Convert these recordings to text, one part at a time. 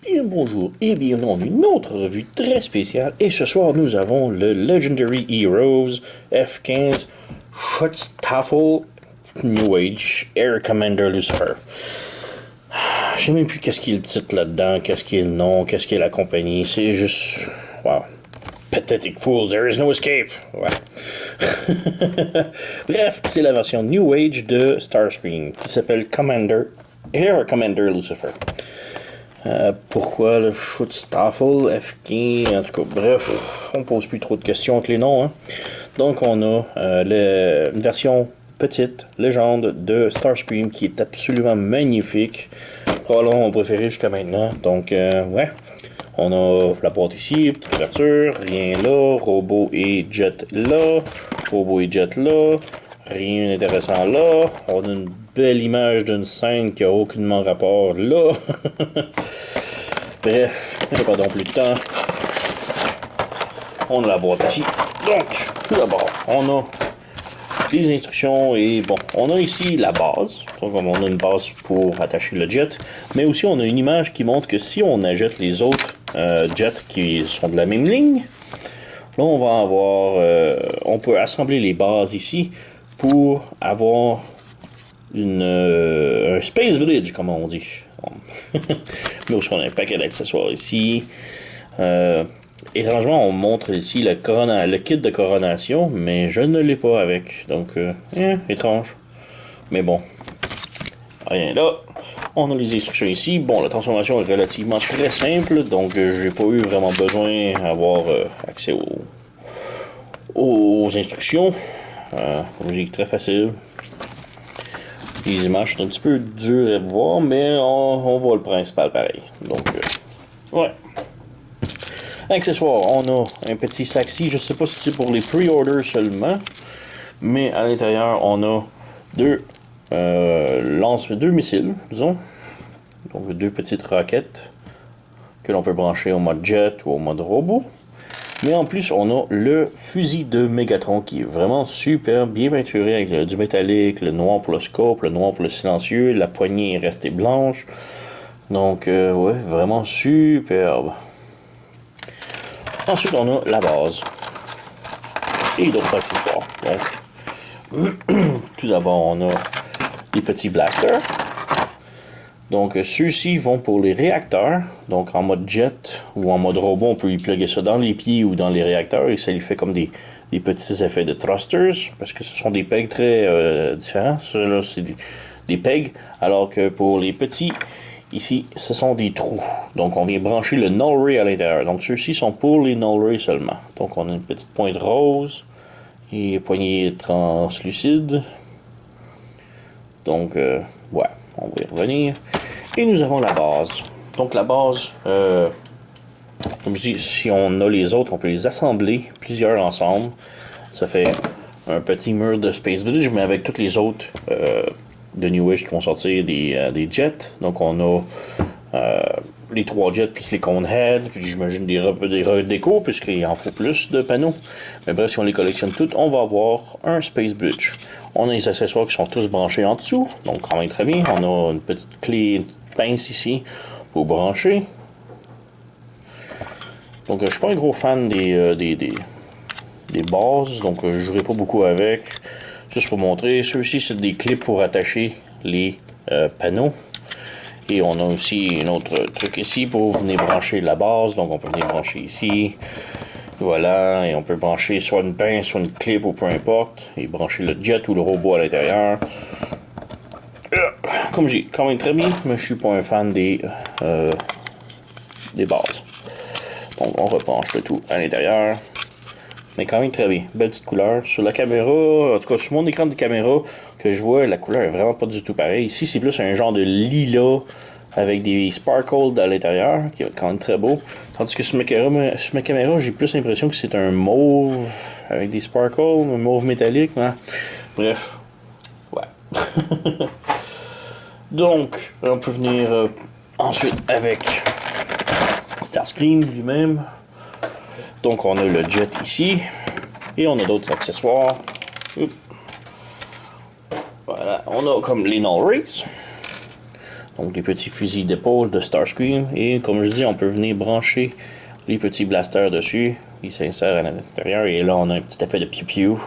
Bien bonjour et bienvenue dans une autre revue très spéciale. Et ce soir, nous avons le Legendary Heroes F15 Schutzstaffel New Age Air Commander Lucifer. Je sais même plus qu'est-ce qu'il est le titre là-dedans, qu'est-ce qui est le nom, qu'est-ce qui est la compagnie. C'est juste... Wow. Pathetic fool, there is no escape. Ouais. Bref, c'est la version New Age de Starscream qui s'appelle Air Commander Lucifer. Pourquoi le Schutzstaffel, F15, en tout cas, bref, on pose plus trop de questions avec les noms. Hein. Donc on a une version petite, légende de Starscream qui est absolument magnifique. Probablement mon préféré jusqu'à maintenant. Donc ouais, on a la boîte ici, petite ouverture, rien là, robot et jet là, robot et jet là, rien d'intéressant là. On a une belle image d'une scène qui a aucunement rapport là. Bref, ne perdons plus de temps. On a la boîte ici. Donc, tout d'abord, on a les instructions et bon, on a ici la base. Donc, on a une base pour attacher le jet. Mais aussi, on a une image qui montre que si on ajoute les autres jets qui sont de la même ligne, là, on va avoir... on peut assembler les bases ici pour avoir un Space Bridge, comme on dit. Mais aussi, on a un paquet d'accessoires ici. Étrangement, on montre ici le kit de coronation, mais je ne l'ai pas avec. Donc, étrange. Mais bon. Rien là. On a les instructions ici. Bon, la transformation est relativement très simple, donc j'ai pas eu vraiment besoin d'avoir accès aux instructions. Comme j'ai dit, très facile. Les images sont un petit peu dures à voir, mais on voit le principal pareil. Donc, ouais. Accessoires, on a un petit sac-ci. Je sais pas si c'est pour les pre-orders seulement, mais à l'intérieur, on a deux missiles, disons. Donc, deux petites roquettes que l'on peut brancher au mode jet ou au mode robot. Mais en plus, on a le fusil de Megatron qui est vraiment super bien peinturé avec du métallique, le noir pour le scope, le noir pour le silencieux, la poignée est restée blanche. Donc, ouais, vraiment superbe. Ensuite, on a la base et d'autres accessoires. Donc, tout d'abord, on a les petits blasters. Donc, ceux-ci vont pour les réacteurs. Donc, en mode jet ou en mode robot, on peut y plugger ça dans les pieds ou dans les réacteurs et ça lui fait comme des petits effets de thrusters parce que ce sont des pegs très différents. Ceux-là, c'est des pegs, alors que pour les petits, ici, ce sont des trous. Donc, on vient brancher le null ray à l'intérieur. Donc, ceux-ci sont pour les null ray seulement. Donc, on a une petite pointe rose et poignée translucide. Donc, ouais, on va y revenir. Et nous avons la base. Donc, la base, comme je dis, si on a les autres, on peut les assembler, plusieurs ensemble. Ça fait un petit mur de Space Bridge, mais avec toutes les autres de New Age qui vont sortir des jets. Donc, on a les 3 jets plus les cone head, puis j'imagine des déco, puisqu'il en faut plus de panneaux. Mais bref, si on les collectionne toutes, on va avoir un Space Bridge. On a les accessoires qui sont tous branchés en dessous, donc quand même très bien. On a une petite clé, une pince ici pour brancher. Donc, je suis pas un gros fan des bases, donc je jouerai pas beaucoup avec. Juste pour montrer, ceux-ci c'est des clips pour attacher les panneaux. Et on a aussi un autre truc ici pour venir brancher la base. Donc on peut venir brancher ici. Voilà, et on peut brancher soit une pince, soit une clip ou peu importe. Et brancher le jet ou le robot à l'intérieur. Comme j'ai quand même très bien, mais je suis pas un fan des bases. Donc on rebranche le tout à l'intérieur. Mais quand même très bien. Belle petite couleur. Sur la caméra, en tout cas sur mon écran de caméra que je vois, la couleur est vraiment pas du tout pareille. Ici, c'est plus un genre de lilas avec des sparkles à l'intérieur, qui est quand même très beau. Tandis que sur ma caméra, j'ai plus l'impression que c'est un mauve avec des sparkles, un mauve métallique. Hein? Bref. Ouais. Donc, on peut venir ensuite avec Starscream lui-même. Donc, on a le jet ici. Et on a d'autres accessoires. Oups. Voilà. On a comme les null rays. Donc des petits fusils d'épaule de Starscream. Et comme je dis, on peut venir brancher les petits blasters dessus. Ils s'insèrent à l'intérieur. Et là, on a un petit effet de piou-piou.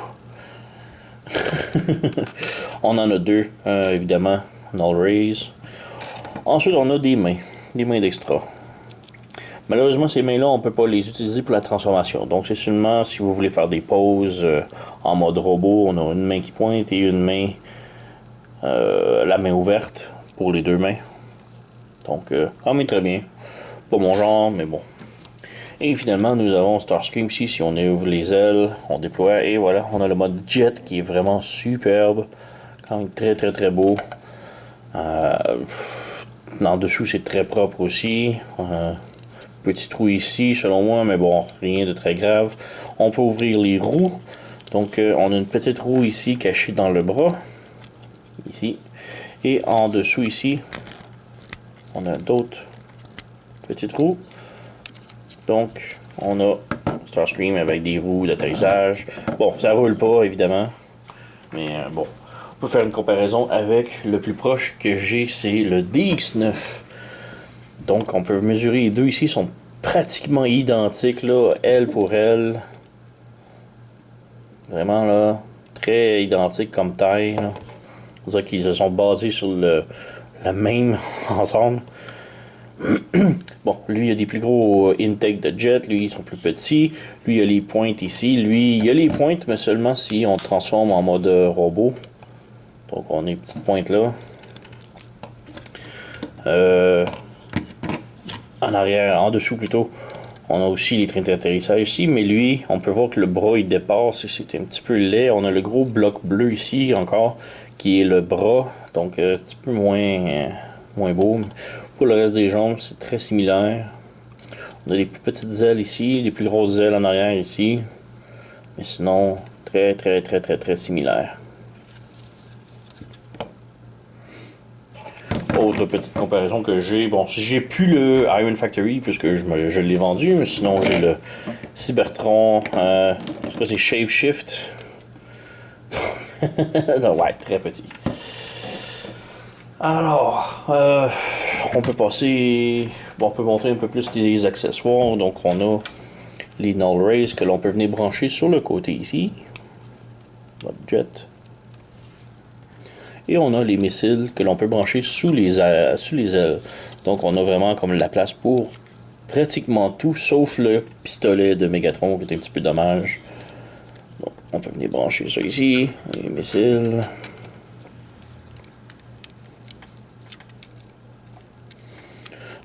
On en a deux, évidemment. Null Rays. Ensuite, on a des mains. Des mains d'extra. Malheureusement, ces mains-là, on ne peut pas les utiliser pour la transformation. Donc, c'est seulement si vous voulez faire des poses en mode robot. On a une main qui pointe et une main, la main ouverte pour les deux mains. Donc, quand même très bien. Pas mon genre, mais bon. Et finalement, nous avons Starscream ici. Si on ouvre les ailes, on déploie. Et voilà, on a le mode jet qui est vraiment superbe. Quand même très, très, très beau. En dessous, c'est très propre aussi. Petit trou ici, selon moi, mais bon, rien de très grave. On peut ouvrir les roues. Donc, on a une petite roue ici cachée dans le bras. Ici. Et en dessous ici, on a d'autres petites roues. Donc, on a Starscream avec des roues d'atterrissage. Bon, ça roule pas, évidemment. Mais bon, on peut faire une comparaison avec le plus proche que j'ai, c'est le DX9. Donc, on peut mesurer les deux ici, sont pratiquement identiques, là, aile pour aile. Vraiment, là, très identiques comme taille. Là. On dirait qu'ils se sont basés sur le même ensemble. Bon, lui, il a des plus gros intake de jet. Lui, ils sont plus petits. Lui, il a les pointes ici. Lui, il a les pointes, mais seulement si on transforme en mode robot. Donc, on a les petites pointes là. En arrière, en dessous plutôt, on a aussi les trains d'atterrissage ici, mais lui, on peut voir que le bras il dépasse et c'est un petit peu laid. On a le gros bloc bleu ici encore, qui est le bras, donc un petit peu moins beau. Pour le reste des jambes, c'est très similaire. On a les plus petites ailes ici, les plus grosses ailes en arrière ici, mais sinon, très très très très très similaire. Autre petite comparaison que j'ai, bon, j'ai plus le Iron Factory puisque je l'ai vendu, mais sinon j'ai le Cybertron, c'est Shapeshift. Ouais, très petit. Alors, on peut passer, bon, on peut montrer un peu plus des accessoires. Donc on a les Null Rays que l'on peut venir brancher sur le côté ici, votre jet. Et on a les missiles que l'on peut brancher sous les ailes. Donc on a vraiment comme la place pour pratiquement tout, sauf le pistolet de Megatron qui est un petit peu dommage. Donc on peut venir brancher ça ici, les missiles.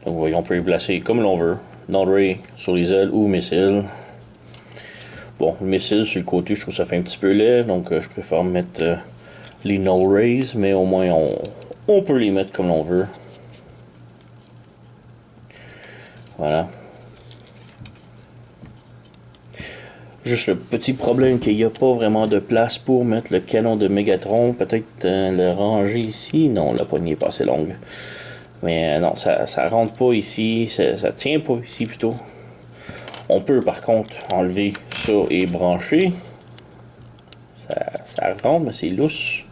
Donc vous voyez, on peut les placer comme l'on veut. Null Ray sur les ailes ou missiles. Bon, le missile sur le côté, je trouve que ça fait un petit peu laid, donc je préfère mettre les Null Rays, mais au moins on peut les mettre comme l'on veut. Voilà. Juste le petit problème qu'il n'y a pas vraiment de place pour mettre le canon de Megatron. Peut-être le ranger ici. Non, la poignée n'est pas assez longue. Mais non, ça rentre pas ici. Ça tient pas ici plutôt. On peut par contre enlever ça et brancher. Ça rentre, mais c'est lousse.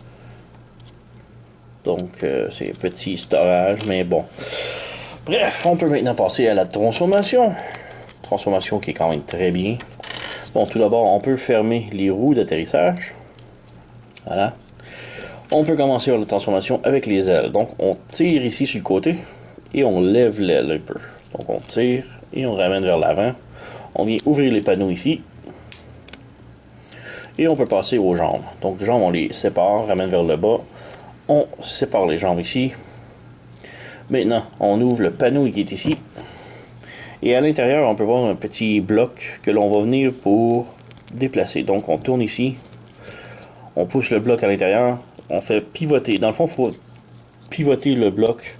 Donc, c'est un petit storage, mais bon. Bref, on peut maintenant passer à la transformation. Transformation qui est quand même très bien. Bon, tout d'abord, on peut fermer les roues d'atterrissage. Voilà. On peut commencer par la transformation avec les ailes. Donc, on tire ici sur le côté et on lève l'aile un peu. Donc, on tire et on ramène vers l'avant. On vient ouvrir les panneaux ici. Et on peut passer aux jambes. Donc, les jambes, on les sépare, ramène vers le bas. On sépare les jambes ici. Maintenant, on ouvre le panneau qui est ici. Et à l'intérieur, on peut voir un petit bloc que l'on va venir pour déplacer. Donc, on tourne ici. On pousse le bloc à l'intérieur. On fait pivoter. Dans le fond, il faut pivoter le bloc.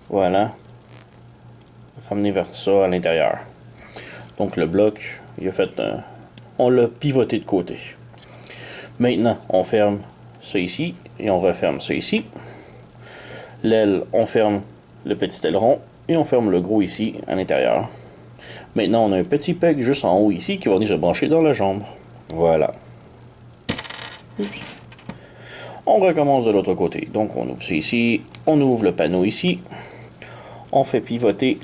Voilà. Ramener vers ça à l'intérieur. Donc, le bloc, il a fait on l'a pivoté de côté. Maintenant, on ferme ça ici et on referme ça ici. L'aile, on ferme le petit aileron et on ferme le gros ici à l'intérieur. Maintenant, on a un petit peg juste en haut ici qui va venir se brancher dans la jambe. Voilà. On recommence de l'autre côté. Donc on ouvre ça ici, on ouvre le panneau ici, on fait pivoter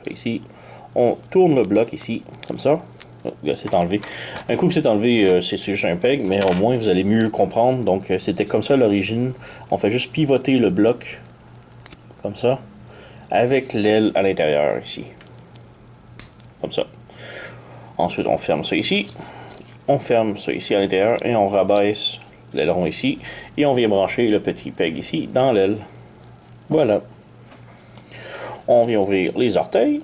ici, on tourne le bloc ici, comme ça. Oh, c'est enlevé. Un coup que c'est enlevé, c'est juste un peg, mais au moins vous allez mieux comprendre. Donc c'était comme ça à l'origine. On fait juste pivoter le bloc, comme ça, avec l'aile à l'intérieur ici. Comme ça. Ensuite on ferme ça ici. On ferme ça ici à l'intérieur et on rabaisse l'aileron ici. Et on vient brancher le petit peg ici dans l'aile. Voilà. On vient ouvrir les orteils.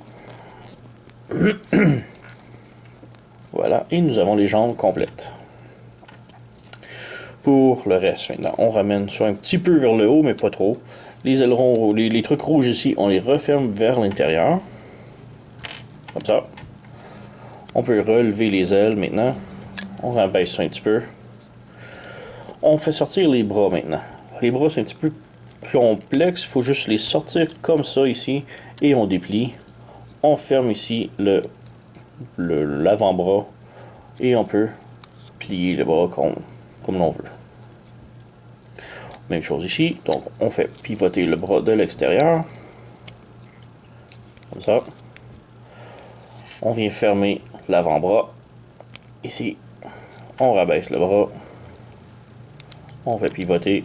Voilà, et nous avons les jambes complètes. Pour le reste, maintenant, on ramène ça un petit peu vers le haut, mais pas trop. Les ailerons, les trucs rouges ici, on les referme vers l'intérieur. Comme ça. On peut relever les ailes maintenant. On rabaisse ça un petit peu. On fait sortir les bras maintenant. Les bras, c'est un petit peu plus complexe. Il faut juste les sortir comme ça ici. Et on déplie. On ferme ici l'avant-bras et on peut plier le bras comme l'on veut. Même chose ici, donc on fait pivoter le bras de l'extérieur, comme ça. On vient fermer l'avant-bras, ici, on rabaisse le bras, on fait pivoter,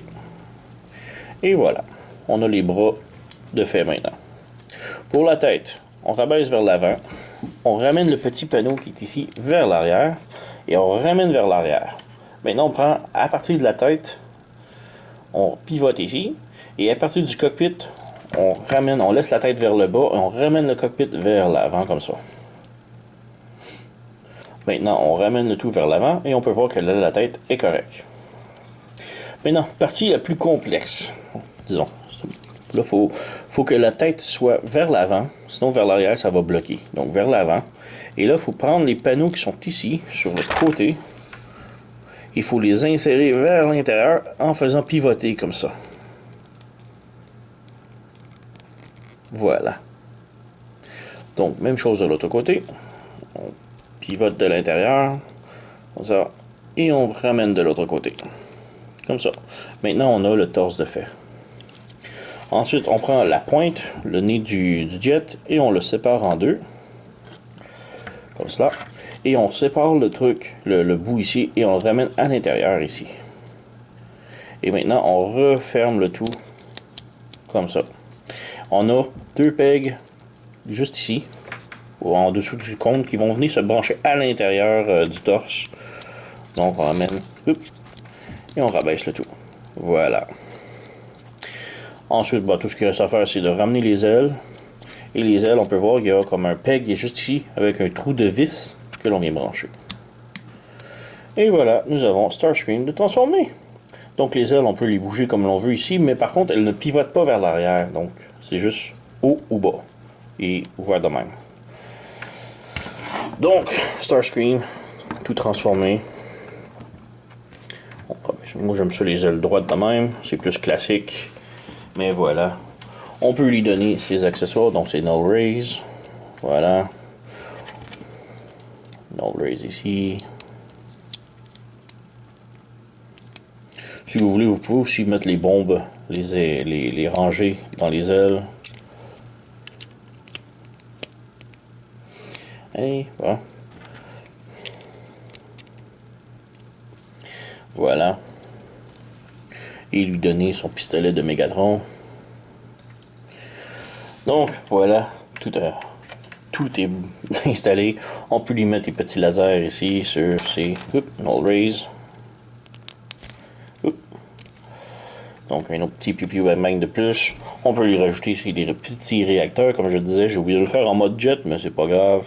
et voilà, on a les bras de fait maintenant. Pour la tête, on rabaisse vers l'avant, on ramène le petit panneau qui est ici vers l'arrière et on ramène vers l'arrière. Maintenant, on prend à partir de la tête, on pivote ici et à partir du cockpit, on laisse la tête vers le bas et on ramène le cockpit vers l'avant comme ça. Maintenant, on ramène le tout vers l'avant et on peut voir que là, la tête est correcte. Maintenant, partie la plus complexe, disons. Là, faut que la tête soit vers l'avant, sinon vers l'arrière, ça va bloquer. Donc vers l'avant. Et là, il faut prendre les panneaux qui sont ici, sur le côté. Il faut les insérer vers l'intérieur en faisant pivoter comme ça. Voilà. Donc, même chose de l'autre côté. On pivote de l'intérieur, comme ça. Et on ramène de l'autre côté. Comme ça. Maintenant, on a le torse de fait. Ensuite, on prend la pointe, le nez du jet, et on le sépare en deux. Comme cela. Et on sépare le truc, le bout ici, et on le ramène à l'intérieur ici. Et maintenant, on referme le tout. Comme ça. On a deux pegs, juste ici, ou en dessous du cône, qui vont venir se brancher à l'intérieur du torse. Donc, on ramène, et on rabaisse le tout. Voilà. Ensuite, tout ce qu'il reste à faire, c'est de ramener les ailes. Et les ailes, on peut voir qu'il y a comme un peg qui est juste ici, avec un trou de vis que l'on vient brancher. Et voilà, nous avons Starscream de transformer. Donc les ailes, on peut les bouger comme l'on veut ici, mais par contre, elles ne pivotent pas vers l'arrière. Donc, c'est juste haut ou bas. Et ouvert de même. Donc, Starscream, tout transformé. Moi, j'aime ça les ailes droites de même. C'est plus classique. Mais voilà. On peut lui donner ses accessoires. Donc, c'est Null Rays. Voilà. Null Rays ici. Si vous voulez, vous pouvez aussi mettre les bombes, les ranger dans les ailes. Et voilà. Voilà. Et lui donner son pistolet de Megatron. Donc voilà, tout est installé. On peut lui mettre des petits lasers ici sur ces Null Rays. Donc un autre petit piou bang de plus. On peut lui rajouter ici des petits réacteurs. Comme je disais, j'ai oublié de le faire en mode jet, mais c'est pas grave.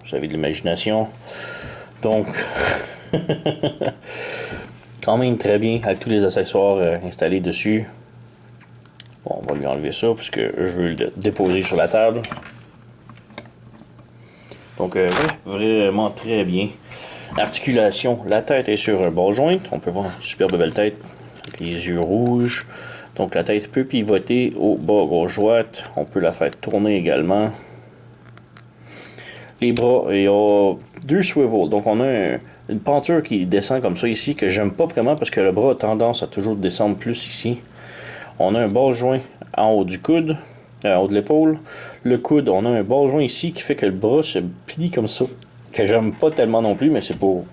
Vous avez de l'imagination. Donc quand même très bien avec tous les accessoires installés dessus. Bon, on va lui enlever ça parce que je veux le déposer sur la table. Donc vraiment très bien. L'articulation, la tête est sur un ball joint. On peut voir une superbe belle tête avec les yeux rouges. Donc la tête peut pivoter au bas gauche droite. On peut la faire tourner également. Les bras, il y a deux swivels. Donc on a une penture qui descend comme ça ici, que j'aime pas vraiment parce que le bras a tendance à toujours descendre plus ici. On a un ball joint en haut du coude, en haut de l'épaule. Le coude, on a un ball joint ici qui fait que le bras se plie comme ça, que j'aime pas tellement non plus, mais c'est pour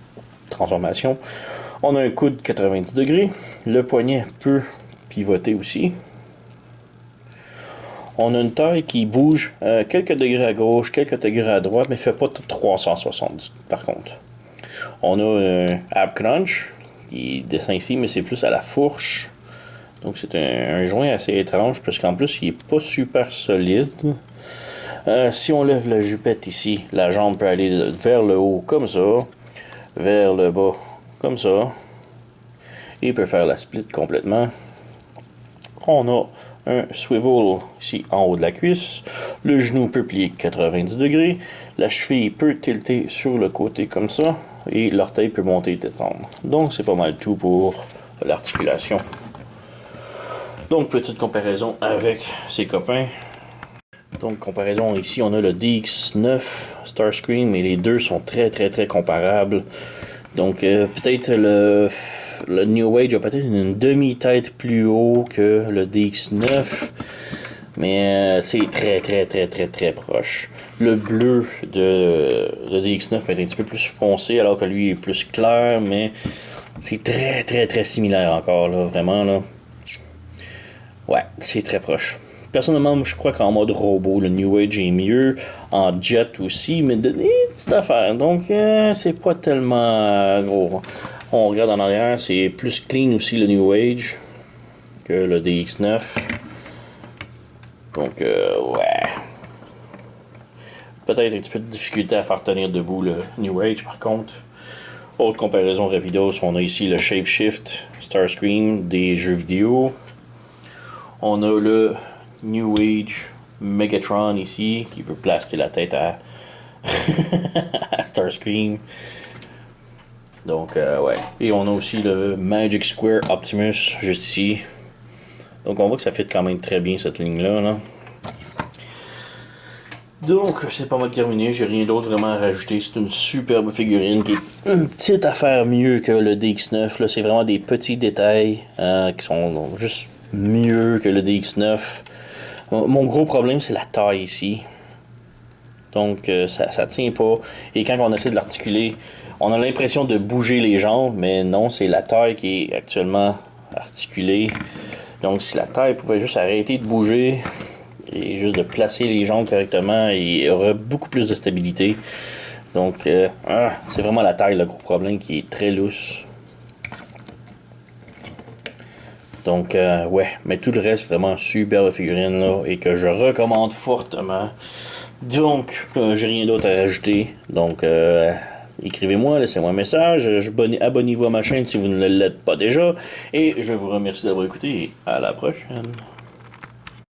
transformation. On a un coude 90 degrés. Le poignet peut pivoter aussi. On a une taille qui bouge quelques degrés à gauche, quelques degrés à droite, mais fait pas 360 par contre. On a un ab crunch qui descend ici, mais c'est plus à la fourche. Donc c'est un joint assez étrange parce qu'en plus il est pas super solide. Si on lève la jupette ici, la jambe peut aller vers le haut comme ça, vers le bas comme ça. Et peut faire la split complètement. On a un swivel ici en haut de la cuisse. Le genou peut plier 90 degrés. La cheville peut tilter sur le côté comme ça. Et l'orteil peut monter et descendre. Donc c'est pas mal tout pour l'articulation. Donc petite comparaison avec ses copains. Donc comparaison ici, on a le DX9 Starscream et les deux sont très comparables. Donc peut-être le New Age a peut-être une demi-tête plus haut que le DX9. Mais c'est très proche. Le bleu de DX9 est un petit peu plus foncé alors que lui est plus clair, mais c'est très similaire encore là, vraiment là. Ouais, c'est très proche. Personnellement, je crois qu'en mode robot, le New Age est mieux. En jet aussi, mais de petites affaires. Donc, c'est pas tellement gros. On regarde en arrière, c'est plus clean aussi le New Age que le DX9. Donc, ouais. Peut-être un petit peu de difficulté à faire tenir debout le New Age, par contre. Autre comparaison rapidos, on a ici le Shapeshift Starscream des jeux vidéo. On a le New Age Megatron ici, qui veut placer la tête à, à Starscream. Donc, ouais. Et on a aussi le Magic Square Optimus, juste ici. Donc, on voit que ça fit quand même très bien, cette ligne-là, là. Donc, c'est pas mal terminé. J'ai rien d'autre vraiment à rajouter. C'est une superbe figurine qui est une petite affaire mieux que le DX9. Là, c'est vraiment des petits détails qui sont juste mieux que le DX9. Mon gros problème, c'est la taille ici. Donc, ça tient pas. Et quand on essaie de l'articuler, on a l'impression de bouger les jambes, mais non, c'est la taille qui est actuellement articulée. Donc, si la taille pouvait juste arrêter de bouger et juste de placer les jambes correctement, il y aurait beaucoup plus de stabilité. Donc, c'est vraiment la taille le gros problème qui est très lousse. Donc, ouais, mais tout le reste, vraiment superbe figurine là, et que je recommande fortement. Donc, j'ai rien d'autre à rajouter. Donc, écrivez-moi, laissez-moi un message. Abonnez-vous à ma chaîne si vous ne l'êtes pas déjà. Et je vous remercie d'avoir écouté et à la prochaine.